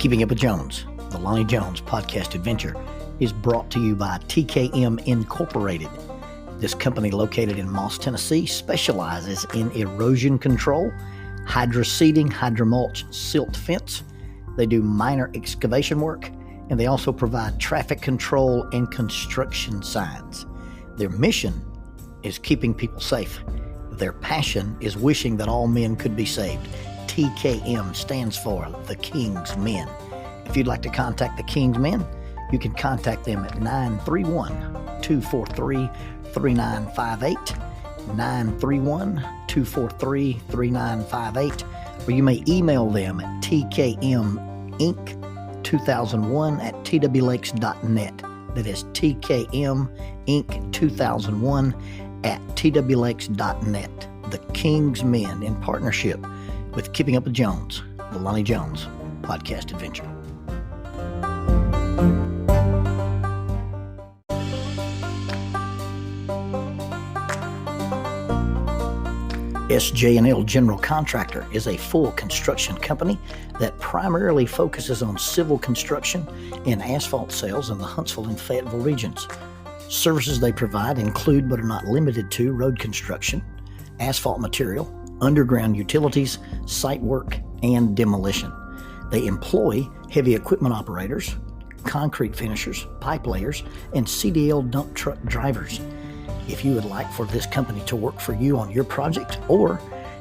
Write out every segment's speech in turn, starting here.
Keeping Up with Jones, the Lonnie Jones podcast adventure, is brought to you by TKM Incorporated. This company, located in Moss, Tennessee, specializes in erosion control, hydroseeding, hydromulch, silt fence. They do minor excavation work, and they also provide traffic control and construction signs. Their mission is keeping people safe. Their passion is wishing that all men could be saved. TKM stands for The King's Men. If you'd like to contact The King's Men, you can contact them at 931-243-3958, 931-243-3958, or you may email them at tkminc2001@twlakes.net. That is tkminc2001@twlakes.net. The King's Men, in partnership with Keeping Up with Jones, the Lonnie Jones podcast adventure. SJ&L General Contractor is a full construction company that primarily focuses on civil construction and asphalt sales in the Huntsville and Fayetteville regions. Services they provide include, but are not limited to, road construction, asphalt material, underground utilities, site work, and demolition. They employ heavy equipment operators, concrete finishers, pipe layers, and CDL dump truck drivers. If you would like for this company to work for you on your project, or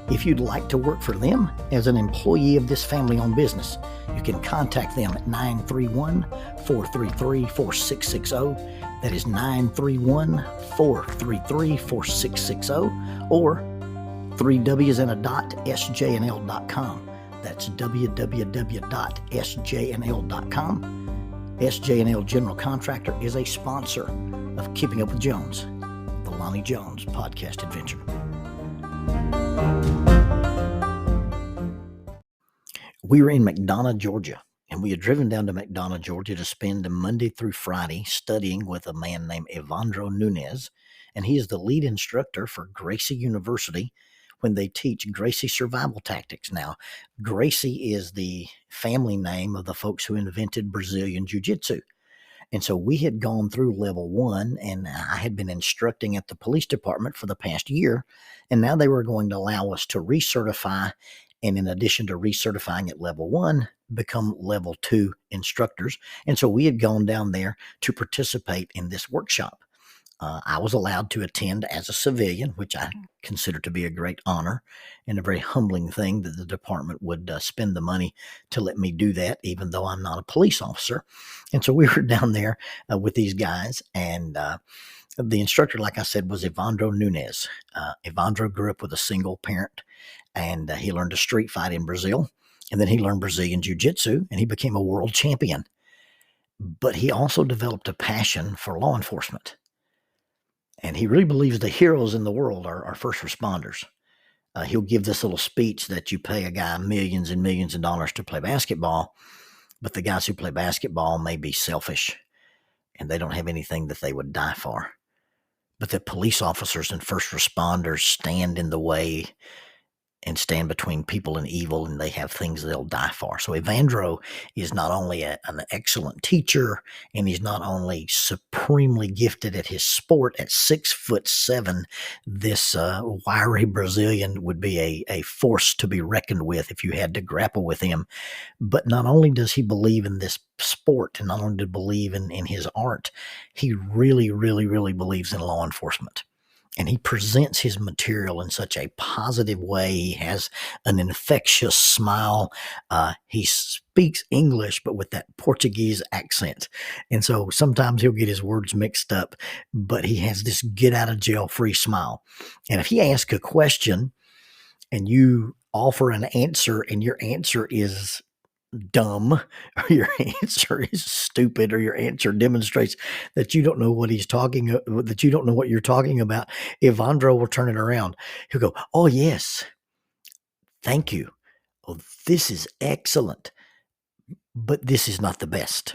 if you'd like to work for them as an employee of this family-owned business, you can contact them at 931-433-4660. That is 931-433-4660, or 3W's and a dot, sjnl.com. That's www.sjnl.com. SJ&L General Contractor is a sponsor of Keeping Up with Jones, the Lonnie Jones podcast adventure. We were in McDonough, Georgia, and we had driven down to McDonough, Georgia to spend Monday through Friday studying with a man named Evandro Nunez, and he is the lead instructor for Gracie University when they teach Gracie survival tactics. Now, Gracie is the family name of the folks who invented Brazilian Jiu-Jitsu. And so we had gone through level 1, and I had been instructing at the police department for the past year, and now they were going to allow us to recertify, and in addition to recertifying at level 1, become level 2 instructors. And so we had gone down there to participate in this workshop. I was allowed to attend as a civilian, which I consider to be a great honor and a very humbling thing that the department would spend the money to let me do that, even though I'm not a police officer. And so we were down there with these guys, and the instructor, like I said, was Evandro Nunez. Evandro grew up with a single parent, and he learned to street fight in Brazil, and then he learned Brazilian Jiu-Jitsu, and he became a world champion. But he also developed a passion for law enforcement. And he really believes the heroes in the world are first responders. He'll give this little speech that you pay a guy millions and millions of dollars to play basketball, but the guys who play basketball may be selfish and they don't have anything that they would die for. But the police officers and first responders stand in the way and stand between people and evil, and they have things they'll die for. So Evandro is not only an excellent teacher, and he's not only supremely gifted at his sport. At 6'7", this wiry Brazilian would be a force to be reckoned with if you had to grapple with him. But not only does he believe in this sport, and not only does he believe in his art, he really, really, really believes in law enforcement. And he presents his material in such a positive way. He has an infectious smile. He speaks English, but with that Portuguese accent. And so sometimes he'll get his words mixed up, but he has this get out of jail free smile. And if he asks a question and you offer an answer and your answer is dumb, or your answer is stupid, or your answer demonstrates that you don't know what that you don't know what you're talking about, Evandro will turn it around. He'll go, "Oh yes, thank you. Oh, this is excellent, but this is not the best."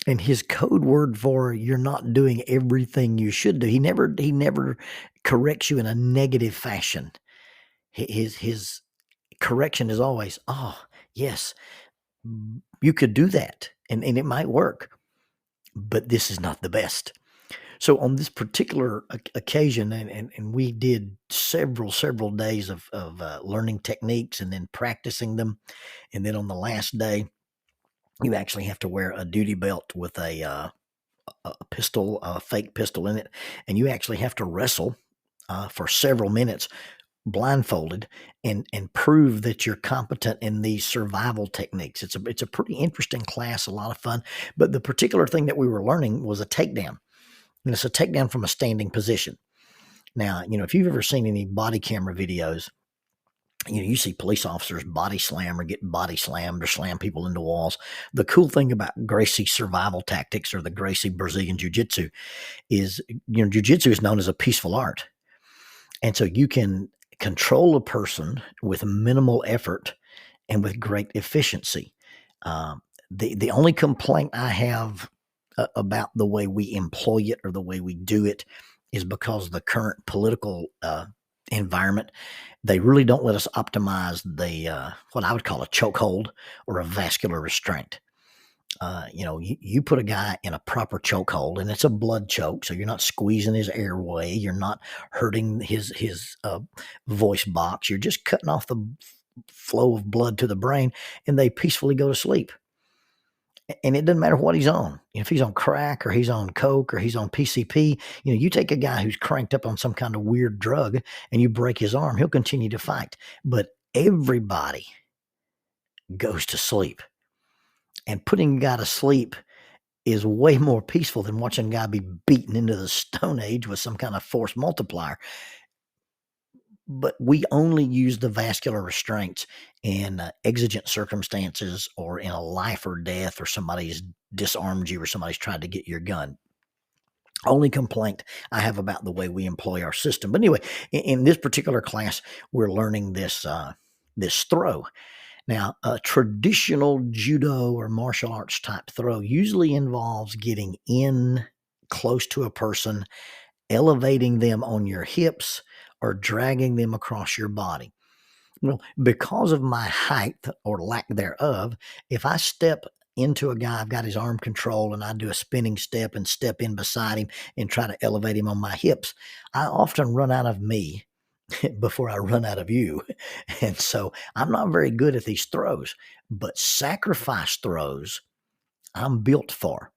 And his code word for you're not doing everything you should do, he never corrects you in a negative fashion. His correction is always, "Oh yes, You could do that, and it might work, but this is not the best. So on this particular occasion, and we did several days of learning techniques and then practicing them, and then on the last day, you actually have to wear a duty belt with a pistol, a fake pistol in it, and you actually have to wrestle for several minutes blindfolded and prove that you're competent in these survival techniques. It's a pretty interesting class, a lot of fun. But the particular thing that we were learning was a takedown, and it's a takedown from a standing position. Now, if you've ever seen any body camera videos, you see police officers body slam or get body slammed or slam people into walls. The cool thing about Gracie survival tactics or the Gracie Brazilian Jiu Jitsu is, Jiu Jitsu is known as a peaceful art. And so you can control a person with minimal effort and with great efficiency. The only complaint I have about the way we employ it or the way we do it is because of the current political environment. They really don't let us optimize the what I would call a chokehold or a vascular restraint. You put a guy in a proper chokehold, and it's a blood choke, so you're not squeezing his airway, you're not hurting his voice box, you're just cutting off the flow of blood to the brain, and they peacefully go to sleep. And it doesn't matter what he's on. If he's on crack or he's on coke or he's on PCP, you take a guy who's cranked up on some kind of weird drug and you break his arm, he'll continue to fight. But everybody goes to sleep. And putting a guy to sleep is way more peaceful than watching a guy be beaten into the Stone Age with some kind of force multiplier. But we only use the vascular restraints in exigent circumstances or in a life or death, or somebody's disarmed you or somebody's tried to get your gun. Only complaint I have about the way we employ our system. But anyway, in this particular class, we're learning this throw. Now, a traditional judo or martial arts type throw usually involves getting in close to a person, elevating them on your hips, or dragging them across your body. Well, because of my height or lack thereof, if I step into a guy, I've got his arm control, and I do a spinning step and step in beside him and try to elevate him on my hips, I often run out of me before I run out of you. And so I'm not very good at these throws, but sacrifice throws I'm built for.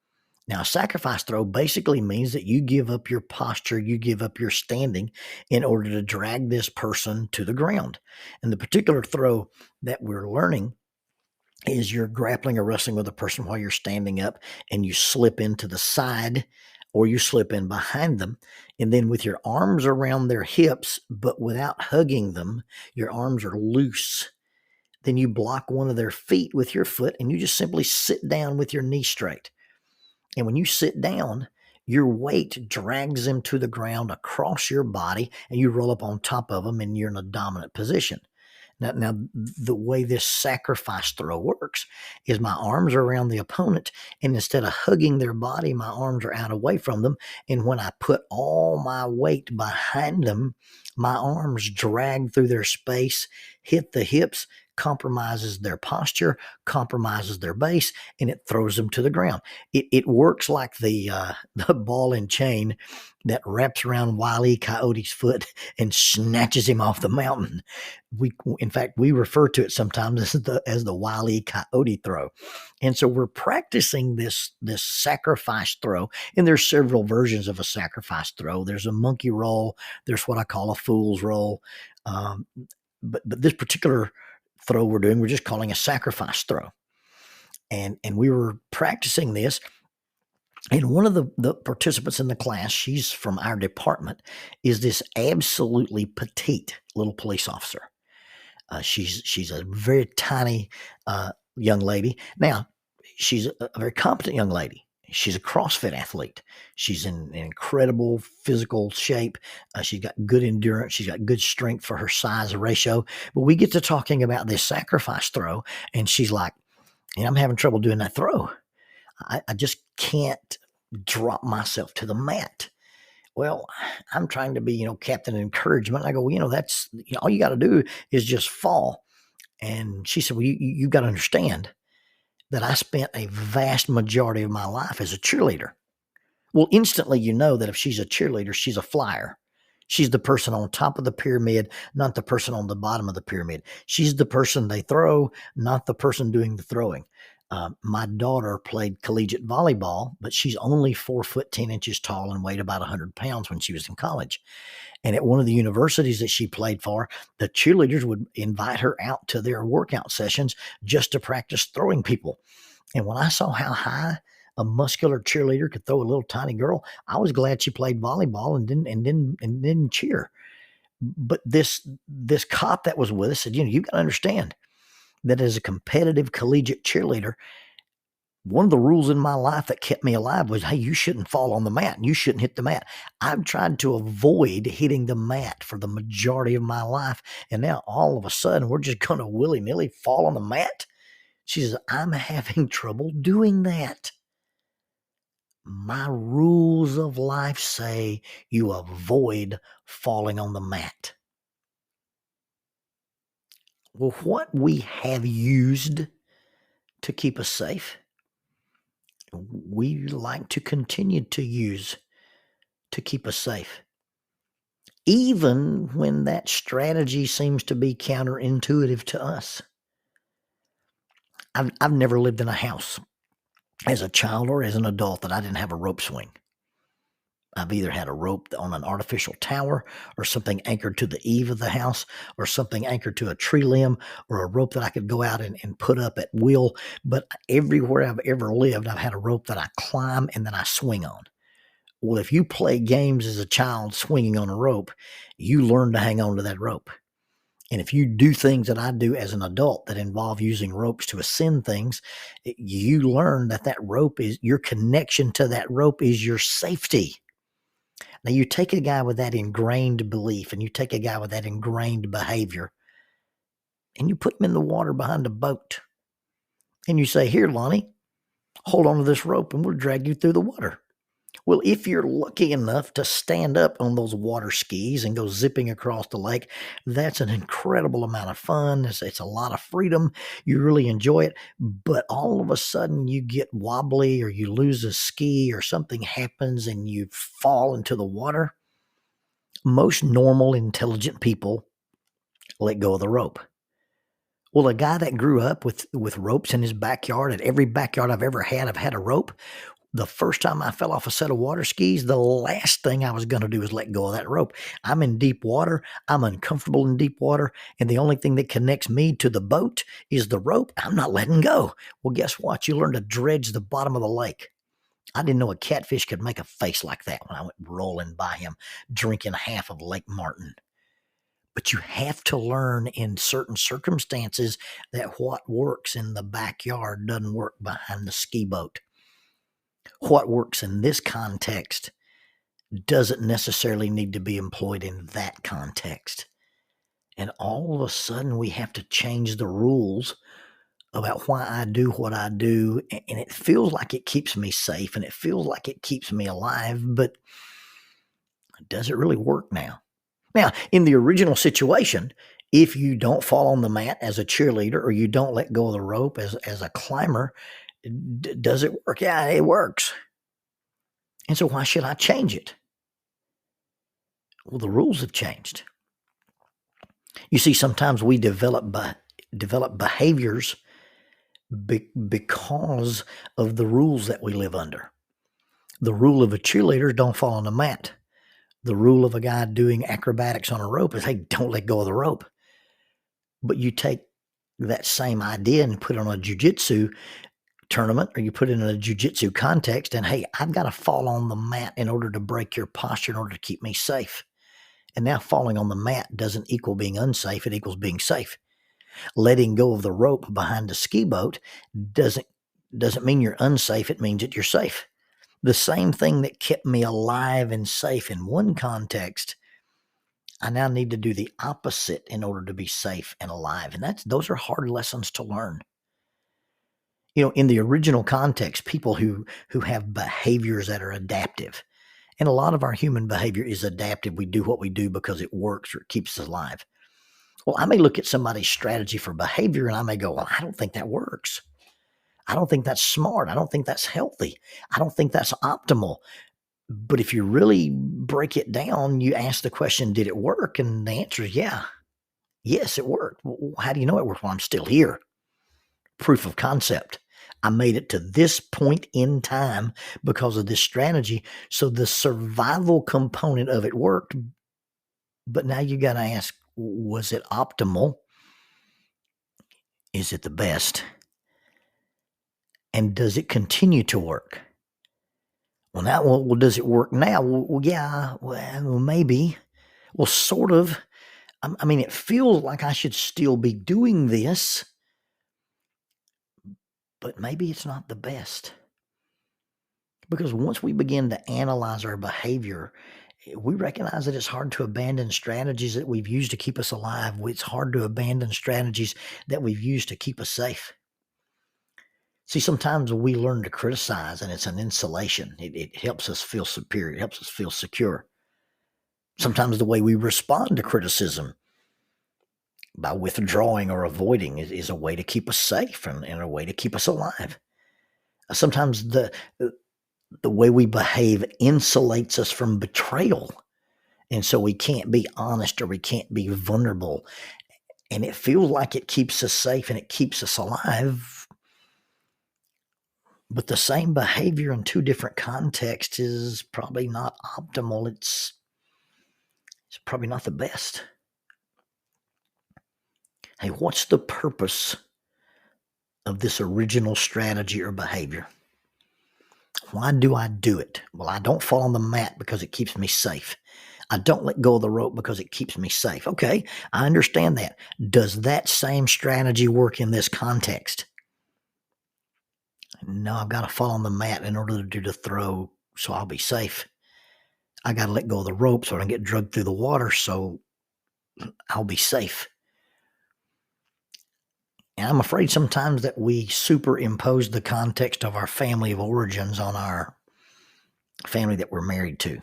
Now, a sacrifice throw basically means that you give up your posture, you give up your standing in order to drag this person to the ground. And the particular throw that we're learning is you're grappling or wrestling with a person while you're standing up, and you slip into the side or you slip in behind them. And then with your arms around their hips, but without hugging them, your arms are loose. Then you block one of their feet with your foot, and you just simply sit down with your knee straight. And when you sit down, your weight drags them to the ground across your body, and you roll up on top of them, and you're in a dominant position. Now, the way this sacrifice throw works is my arms are around the opponent, and instead of hugging their body, my arms are out away from them. And when I put all my weight behind them, my arms drag through their space, hit the hips, compromises their posture, compromises their base, and it throws them to the ground. It works like the the ball and chain that wraps around Wile E. Coyote's foot and snatches him off the mountain. In fact, we refer to it sometimes as the Wile E. Coyote throw. And so we're practicing this sacrifice throw, and there's several versions of a sacrifice throw. There's a monkey roll. There's what I call a fool's roll. But this particular throw we're doing, we're just calling a sacrifice throw. And we were practicing this. And one of the participants in the class, she's from our department, is this absolutely petite little police officer. She's a very tiny young lady. Now, she's a very competent young lady. She's a CrossFit athlete. She's in incredible physical shape. She's got good endurance. She's got good strength for her size ratio. But we get to talking about this sacrifice throw, and she's like, I'm having trouble doing that throw. I just can't drop myself to the mat. Well, I'm trying to be, captain of encouragement. I go, that's all you got to do is just fall. And she said, well, you got to understand, that I spent a vast majority of my life as a cheerleader. Well, instantly you know that if she's a cheerleader, she's a flyer. She's the person on top of the pyramid, not the person on the bottom of the pyramid. She's the person they throw, not the person doing the throwing. My daughter played collegiate volleyball, but she's only 4 foot 10 inches tall and weighed about 100 pounds when she was in college. And at one of the universities that she played for, the cheerleaders would invite her out to their workout sessions just to practice throwing people. And when I saw how high a muscular cheerleader could throw a little tiny girl, I was glad she played volleyball and didn't cheer. But this cop that was with us said, you've got to understand that as a competitive collegiate cheerleader, one of the rules in my life that kept me alive was, hey, you shouldn't fall on the mat. You shouldn't hit the mat. I've tried to avoid hitting the mat for the majority of my life. And now all of a sudden we're just going to willy-nilly fall on the mat. She says, I'm having trouble doing that. My rules of life say you avoid falling on the mat. Well, what we have used to keep us safe, we like to continue to use to keep us safe, even when that strategy seems to be counterintuitive to us. I've never lived in a house as a child or as an adult that I didn't have a rope swing. I've either had a rope on an artificial tower or something anchored to the eave of the house or something anchored to a tree limb or a rope that I could go out and put up at will. But everywhere I've ever lived, I've had a rope that I climb and then I swing on. Well, if you play games as a child swinging on a rope, you learn to hang on to that rope. And if you do things that I do as an adult that involve using ropes to ascend things, you learn that that rope is your connection to that rope is your safety. Now, you take a guy with that ingrained belief and you take a guy with that ingrained behavior and you put him in the water behind a boat and you say, here, Lonnie, hold on to this rope and we'll drag you through the water. Well, if you're lucky enough to stand up on those water skis and go zipping across the lake, that's an incredible amount of fun. It's a lot of freedom. You really enjoy it. But all of a sudden you get wobbly or you lose a ski or something happens and you fall into the water. Most normal, intelligent people let go of the rope. Well, a guy that grew up with ropes in his backyard, at every backyard I've ever had, I've had a rope. The first time I fell off a set of water skis, the last thing I was going to do is let go of that rope. I'm in deep water. I'm uncomfortable in deep water. And the only thing that connects me to the boat is the rope. I'm not letting go. Well, guess what? You learn to dredge the bottom of the lake. I didn't know a catfish could make a face like that when I went rolling by him, drinking half of Lake Martin. But you have to learn in certain circumstances that what works in the backyard doesn't work behind the ski boat. What works in this context doesn't necessarily need to be employed in that context. And all of a sudden we have to change the rules about why I do what I do. And it feels like it keeps me safe and it feels like it keeps me alive, but does it really work now? Now, in the original situation, if you don't fall on the mat as a cheerleader or you don't let go of the rope as a climber, does it work? Yeah, it works. And so why should I change it? Well, the rules have changed. You see, sometimes we develop behaviors because of the rules that we live under. The rule of a cheerleader, don't fall on the mat. The rule of a guy doing acrobatics on a rope is, hey, don't let go of the rope. But you take that same idea and put it on a jiu-jitsu tournament, or you put it in a jiu-jitsu context, and hey, I've got to fall on the mat in order to break your posture in order to keep me safe. And now falling on the mat doesn't equal being unsafe, it equals being safe. Letting go of the rope behind the ski boat doesn't mean you're unsafe, it means that you're safe. The same thing that kept me alive and safe in one context, I now need to do the opposite in order to be safe and alive. And those are hard lessons to learn. You know, in the original context, people who have behaviors that are adaptive, and a lot of our human behavior is adaptive. We do what we do because it works or it keeps us alive. Well, I may look at somebody's strategy for behavior and I may go, well, I don't think that works. I don't think that's smart. I don't think that's healthy. I don't think that's optimal. But if you really break it down, you ask the question, did it work? And the answer is yeah. Yes, it worked. Well, how do you know it worked? Well, I'm still here. Proof of concept. I made it to this point in time because of this strategy. So the survival component of it worked. But now you got to ask, was it optimal? Is it the best? And does it continue to work? Well, does it work now? Well, yeah, well, maybe. Well, sort of. I mean, it feels like I should still be doing this, but maybe it's not the best. Because once we begin to analyze our behavior, we recognize that it's hard to abandon strategies that we've used to keep us alive. It's hard to abandon strategies that we've used to keep us safe. See, sometimes we learn to criticize, and it's an insulation. It helps us feel superior. It helps us feel secure. Sometimes the way we respond to criticism by withdrawing or avoiding is a way to keep us safe and a way to keep us alive. Sometimes the way we behave insulates us from betrayal. And so we can't be honest or we can't be vulnerable. And it feels like it keeps us safe and it keeps us alive. But the same behavior in two different contexts is probably not optimal. It's probably not the best. Hey, what's the purpose of this original strategy or behavior? Why do I do it? Well, I don't fall on the mat because it keeps me safe. I don't let go of the rope because it keeps me safe. Okay, I understand that. Does that same strategy work in this context? No, I've got to fall on the mat in order to do the throw so I'll be safe. I got to let go of the rope so I don't get dragged through the water so I'll be safe. And I'm afraid sometimes that we superimpose the context of our family of origins on our family that we're married to.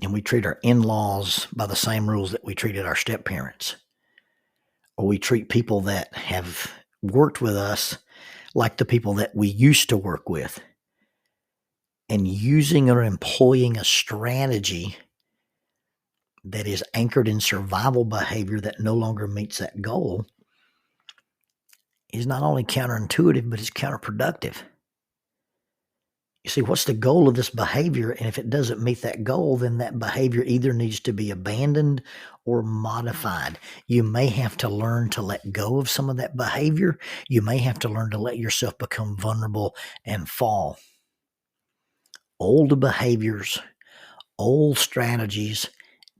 And we treat our in-laws by the same rules that we treated our step-parents. Or we treat people that have worked with us like the people that we used to work with. And using or employing a strategy that is anchored in survival behavior that no longer meets that goal is not only counterintuitive, but it's counterproductive. You see, what's the goal of this behavior? And if it doesn't meet that goal, then that behavior either needs to be abandoned or modified. You may have to learn to let go of some of that behavior. You may have to learn to let yourself become vulnerable and fall. Old behaviors, old strategies,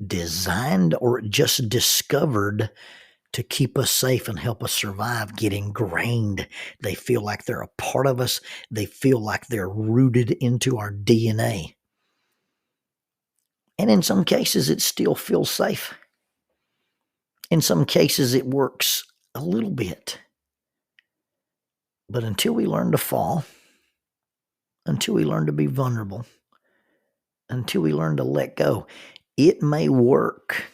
designed or just discovered to keep us safe and help us survive, get ingrained. They feel like they're a part of us. They feel like they're rooted into our DNA. And in some cases, it still feels safe. In some cases, it works a little bit. But until we learn to fall, until we learn to be vulnerable, until we learn to let go, it may work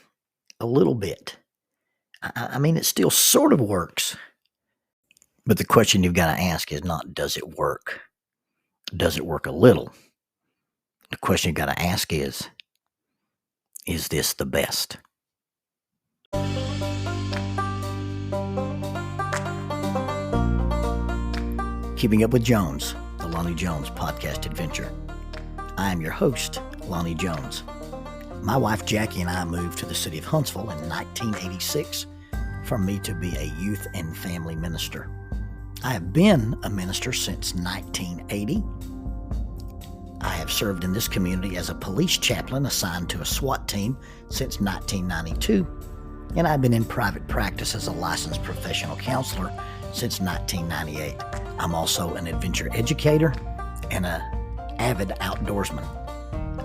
a little bit. I mean, it still sort of works. But the question you've got to ask is not, does it work? Does it work a little? The question you've got to ask is this the best? Keeping Up with Jones, the Lonnie Jones podcast adventure. I am your host, Lonnie Jones. My wife Jackie and I moved to the city of Huntsville in 1986 for me to be a youth and family minister. I have been a minister since 1980. I have served in this community as a police chaplain assigned to a SWAT team since 1992, and I've been in private practice as a licensed professional counselor since 1998. I'm also an adventure educator and an avid outdoorsman.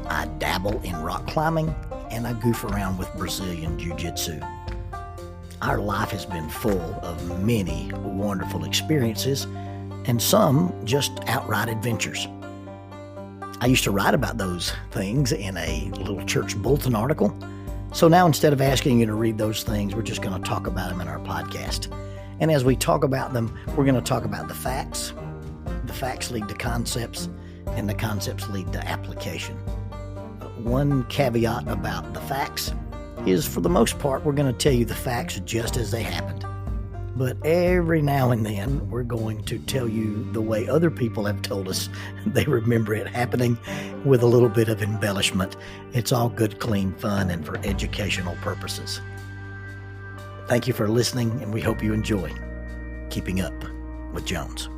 I dabble in rock climbing, and I goof around with Brazilian Jiu-Jitsu. Our life has been full of many wonderful experiences, and some just outright adventures. I used to write about those things in a little church bulletin article, so now instead of asking you to read those things, we're just going to talk about them in our podcast. And as we talk about them, we're going to talk about the facts. The facts lead to concepts, and the concepts lead to application. One caveat about the facts is, for the most part, we're going to tell you the facts just as they happened. But every now and then, we're going to tell you the way other people have told us they remember it happening, with a little bit of embellishment. It's all good, clean fun and for educational purposes. Thank you for listening, and we hope you enjoy Keeping Up with Jones.